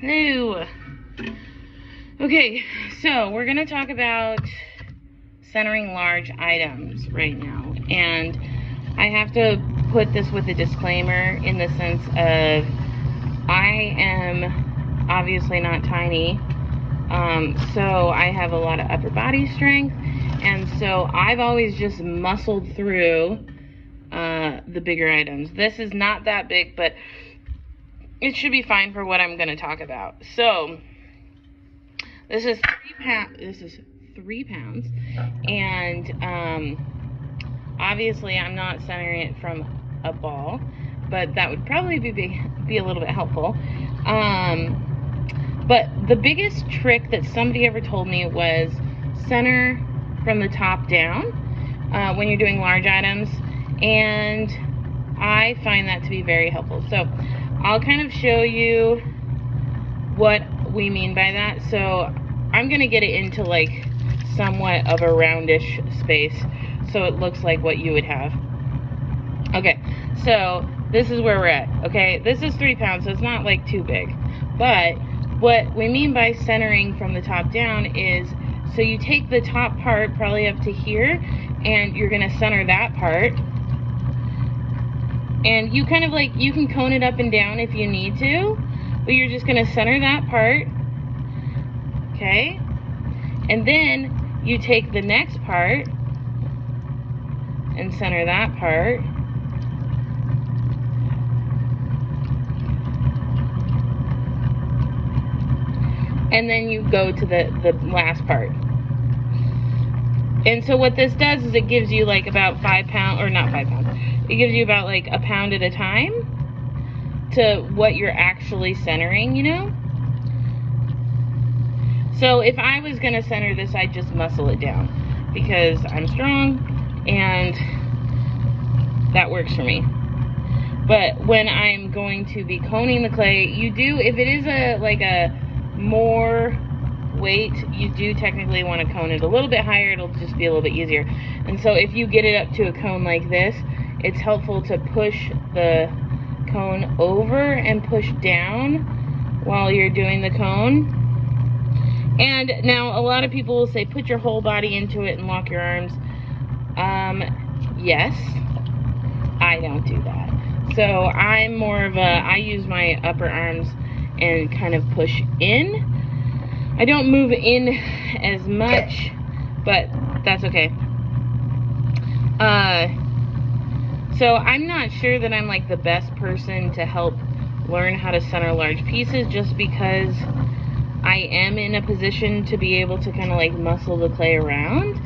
Hello. Okay, so we're gonna talk about centering large items right now, and I have to put this with a disclaimer in the sense of I am obviously not tiny, so I have a lot of upper body strength, and so I've always just muscled through the bigger items. This is not that big, but it should be fine for what I'm going to talk about. So this is 3 pounds, and obviously I'm not centering it from a ball, but that would probably be a little bit helpful. But the biggest trick that somebody ever told me was center from the top down when you're doing large items, and I find that to be very helpful. So I'll kind of show you what we mean by that. So I'm gonna get it into like somewhat of a roundish space so it looks like what you would have. Okay, so this is where we're at. Okay, this is 3 pounds, so it's not like too big, but what we mean by centering from the top down is, so you take the top part probably up to here, and you're gonna center that part, and you kind of like, you can cone it up and down if you need to, but you're just gonna center that part, okay? And then you take the next part and center that part, and then you go to the last part. And so what this does is it gives you like about 5 pounds, or not 5 pounds, it gives you about like a pound at a time to what you're actually centering, you know? So if I was gonna center this, I'd just muscle it down because I'm strong and that works for me. But when I'm going to be coning the clay, you do, if it is like a more weight, you do technically want to cone it a little bit higher. It'll just be a little bit easier. And so if you get it up to a cone like this, it's helpful to push the cone over and push down while you're doing the cone. And now a lot of people will say put your whole body into it and lock your arms. Yes, I don't do that. So I'm more of I use my upper arms and kind of push in. I don't move in as much, but that's okay. So I'm not sure that I'm like the best person to help learn how to center large pieces, just because I am in a position to be able to kind of like muscle the clay around.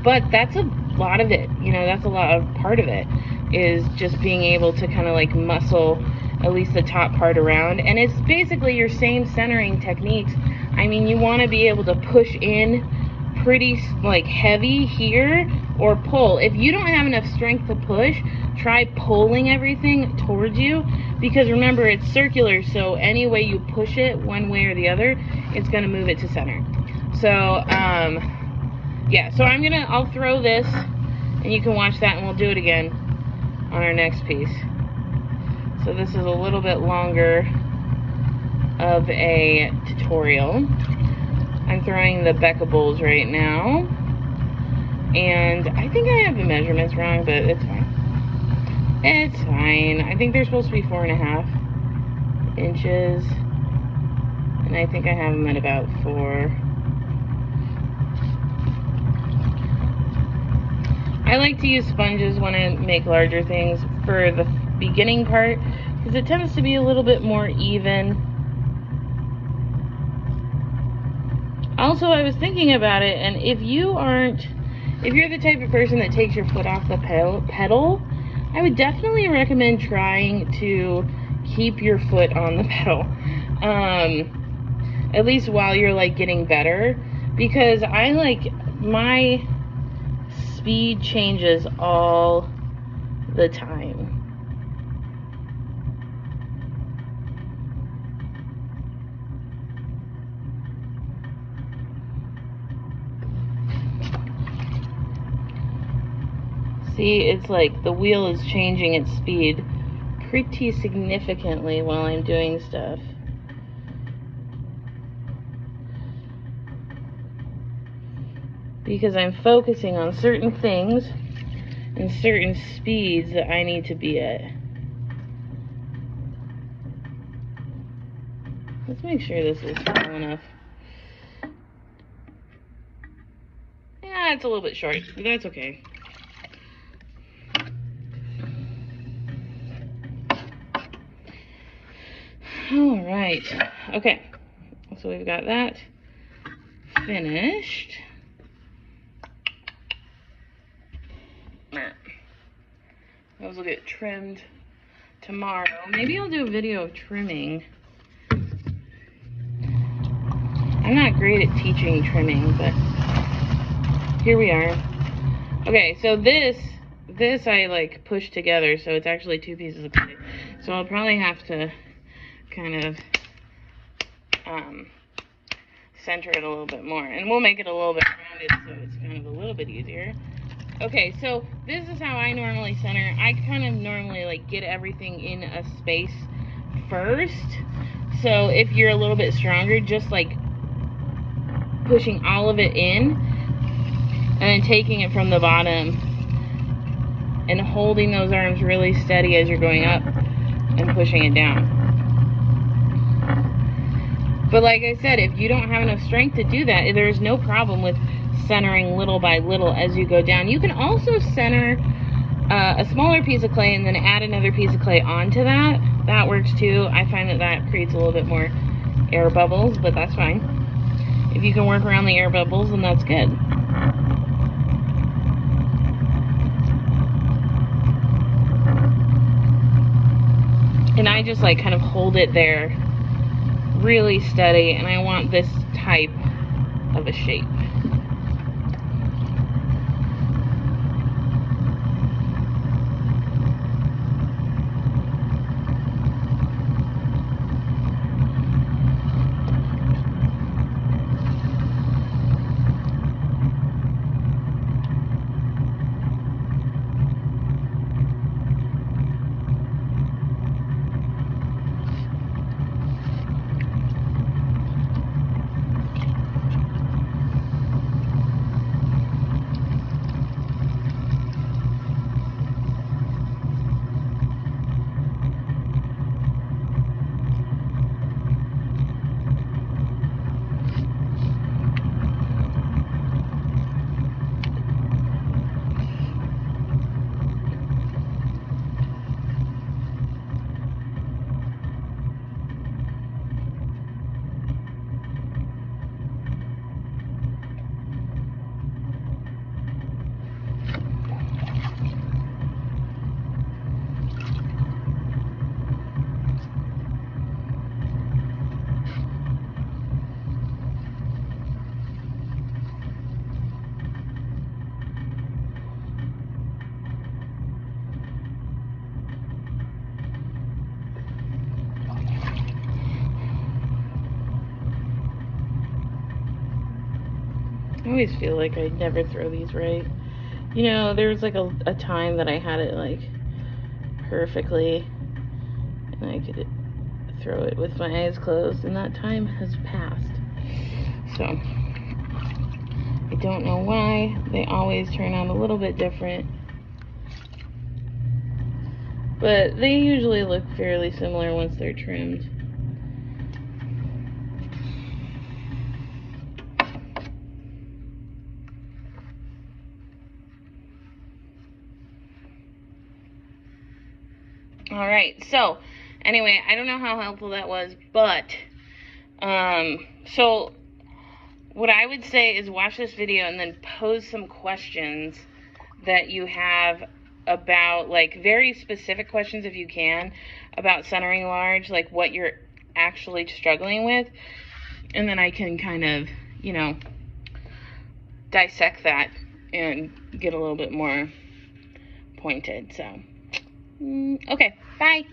But that's a lot of it, you know, that's a lot of part of it, is just being able to kind of like muscle at least the top part around. And it's basically your same centering techniques. I mean, you want to be able to push in pretty like heavy here, or pull. If you don't have enough strength to push, try pulling everything towards you, because remember, it's circular, so any way you push it one way or the other, it's going to move it to center. So yeah, so I'll throw this and you can watch that, and we'll do it again on our next piece. So this is a little bit longer of a tutorial. I'm throwing the Becca bowls right now, and I think I have the measurements wrong, but it's fine. It's fine. I think they're supposed to be 4.5 inches, and I think I have them at about 4. I like to use sponges when I make larger things for the beginning part, because it tends to be a little bit more even. Also, I was thinking about it, and if you're the type of person that takes your foot off the pedal, I would definitely recommend trying to keep your foot on the pedal, at least while you're like getting better, because I like my speed changes all the time. See, it's like the wheel is changing its speed pretty significantly while I'm doing stuff. because I'm focusing on certain things and certain speeds that I need to be at. Let's make sure this is small enough. Yeah, it's a little bit short, but that's okay. All right, okay, so we've got that finished. Those will get trimmed tomorrow. Maybe I'll do a video of trimming. I'm not great at teaching trimming, but here we are. Okay, so this I like pushed together, so it's actually 2 pieces of clay. So I'll probably have to kind of center it a little bit more, and we'll make it a little bit rounded so it's kind of a little bit easier. Okay, so this is how I normally center. I kind of normally like get everything in a space first. So if you're a little bit stronger, just like pushing all of it in and then taking it from the bottom and holding those arms really steady as you're going up and pushing it down. But like I said, if you don't have enough strength to do that, there's no problem with centering little by little as you go down. You can also center a smaller piece of clay and then add another piece of clay onto that. That works too. I find that that creates a little bit more air bubbles, but that's fine. If you can work around the air bubbles, then that's good. And I just like kind of hold it there really steady, and I want this type of a shape. I always feel like I never throw these right. You know, there was like a time that I had it like perfectly and I could throw it with my eyes closed, and that time has passed. So I don't know why they always turn out a little bit different, but they usually look fairly similar once they're trimmed. All right, so anyway, I don't know how helpful that was, but so what I would say is watch this video and then pose some questions that you have about, like, very specific questions if you can, about centering large, like what you're actually struggling with, and then I can kind of, you know, dissect that and get a little bit more pointed. So okay, bye.